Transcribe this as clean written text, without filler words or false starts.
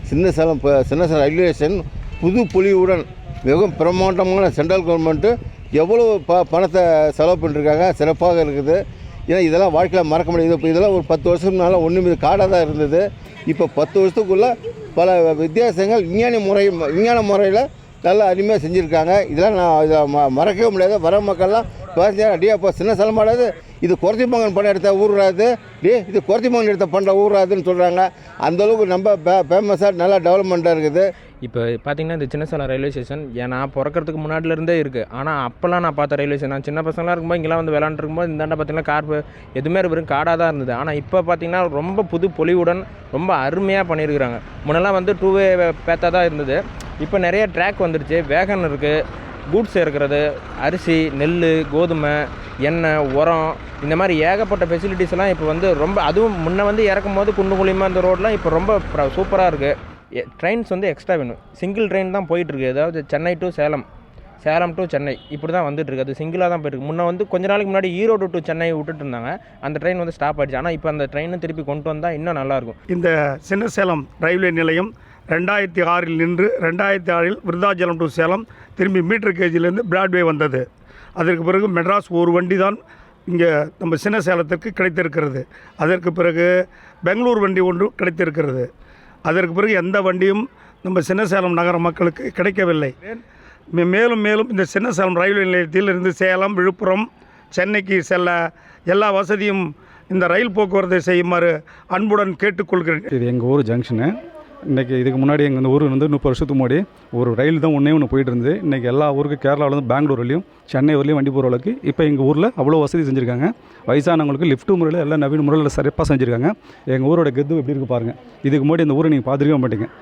சின்ன Salem railway station புது பொலிவுடன் மிகவும் பிரமாண்டமான சென்ட்ரல் கவர்மெண்ட்டு எவ்வளோ பணத்தை செலவு பண்ணிருக்காங்க, சிறப்பாக இருக்குது. ஏன்னா இதெல்லாம் வாழ்க்கையில் மறக்க முடியாது. இப்போ இதெல்லாம் ஒரு 10 வருஷத்துக்கு முன்னால் ஒன்றும் காடாக தான் இருந்தது. இப்போ 10 வருஷத்துக்குள்ளே பல வித்தியாசங்கள் விஞ்ஞான முறையில் நல்லா அருமையாக செஞ்சுருக்காங்க. இதெல்லாம் நான் இதை மறக்கவே முடியாது. வர மக்கள்லாம் பார்த்தீங்கன்னா அடியே அப்போ சின்ன சேலமாடாது, இது குறத்திமங்கன் பண்ண எடுத்த ஊராது, இது குறத்திமங்கன் எடுத்த பண்ணுற ஊராதுன்னு சொல்கிறாங்க. அந்தளவுக்கு ரொம்ப ஃபேமஸாக நல்லா டெவலப்மெண்ட்டாக இருக்குது. இப்போ பார்த்தீங்கன்னா இந்த சின்ன சேலம் ரயில்வே ஸ்டேஷன் நான் பிறக்கிறதுக்கு முன்னாடிலேருந்தே இருக்குது. ஆனால் அப்போல்லாம் நான் பார்த்த ரயில்வே ஸ்டேஷன், நான் சின்ன பசங்களாக இருக்கும்போது இங்கெல்லாம் வந்து விளாண்டுருக்கும்போது இந்தாண்ட பார்த்தீங்கன்னா கார் எதுவுமே வெறும் காடாக தான் இருந்தது. ஆனால் இப்போ பார்த்தீங்கன்னா ரொம்ப புது பொலிவுடன் ரொம்ப அருமையாக பண்ணியிருக்கிறாங்க. முன்னெல்லாம் வந்து 2 வே பேத்தா தான் இருந்தது. இப்போ நிறைய ட்ராக் வந்துடுச்சு, வேகன் இருக்குது, கூட்ஸ் இருக்கிறது, அரிசி, நெல், கோதுமை, எண்ணெய், உரம், இந்த மாதிரி ஏகப்பட்ட ஃபெசிலிட்டிஸ் எல்லாம் இப்போ வந்து ரொம்ப, அதுவும் முன்ன வந்து இறக்கும் போது குண்டு குழியமாக இந்த ரோடெலாம் இப்போ ரொம்ப சூப்பராக இருக்குது. ட்ரெயின்ஸ் வந்து எக்ஸ்ட்ரா வேணும். சிங்கிள் ட்ரெயின் தான் போயிட்டுருக்கு. அதாவது சென்னை டு சேலம், சேலம் டு சென்னை இப்படி தான் வந்துட்டுருக்கு. அது சிங்கிளாக தான் போயிட்டுருக்கு. முன்னே வந்து கொஞ்ச நாளைக்கு முன்னாடி ஈரோடு டு சென்னை விட்டுட்டு இருந்தாங்க. அந்த ட்ரெயின் வந்து ஸ்டாப் ஆகிடுச்சு. ஆனால் இப்போ அந்த ட்ரெயினை திருப்பி கொண்டு வந்தால் இன்னும் நல்லாயிருக்கும். இந்த சின்ன சேலம் ரயில்வே நிலையம் 2006 நின்று 2006 விருத்தாச்சலம் டு சேலம் திரும்பி மீட்டர் கேஜிலேருந்து பிராட்வே வந்தது. அதற்கு பிறகு மெட்ராஸ் ஒரு வண்டி தான் இங்கே நம்ம சின்ன சேலத்திற்கு கிடைத்திருக்கிறது. அதற்கு பிறகு பெங்களூர் வண்டி ஒன்று கிடைத்திருக்கிறது. அதற்கு பிறகு எந்த வண்டியும் நம்ம சின்ன சேலம் நகர மக்களுக்கு கிடைக்கவில்லை. மேலும் மேலும் இந்த சின்ன சேலம் ரயில்வே நிலையத்தில் இருந்து சேலம், விழுப்புரம், சென்னைக்கு செல்ல எல்லா வசதியும் இந்த ரயில் போக்குவரத்தை செய்யுமாறு அன்புடன் கேட்டுக்கொள்கிறேன். இது எங்கள் ஊர் ஜங்ஷனு. இன்றைக்கி இதுக்கு முன்னாடி எங்கள் ஊர் வந்து 30 வருஷத்துக்கு முன்னாடி ஒரு ரயில் தான் ஒன்று போயிட்டு இருந்தது. இன்றைக்கி எல்லா ஊருக்கு கேரளாவிலேருந்து பெங்களூர் வரலையும் சென்னை வரலையும் வண்டி போகிற அளவுக்கு இப்போ எங்கள் ஊரில் அவ்வளோ வசதி செஞ்சுருக்காங்க. வயசானவங்களுக்கு லிஃப்ட் முறையில் எல்லாம் நவீன முறையில் சிறப்பாக செஞ்சுருக்காங்க. எங்கள் ஊரோட கெத்து எப்படி இருக்குது பாருங்கள். இதுக்கு முன்னாடி இந்த ஊரை நீங்கள் பார்த்துருக்கவே மாட்டீங்க.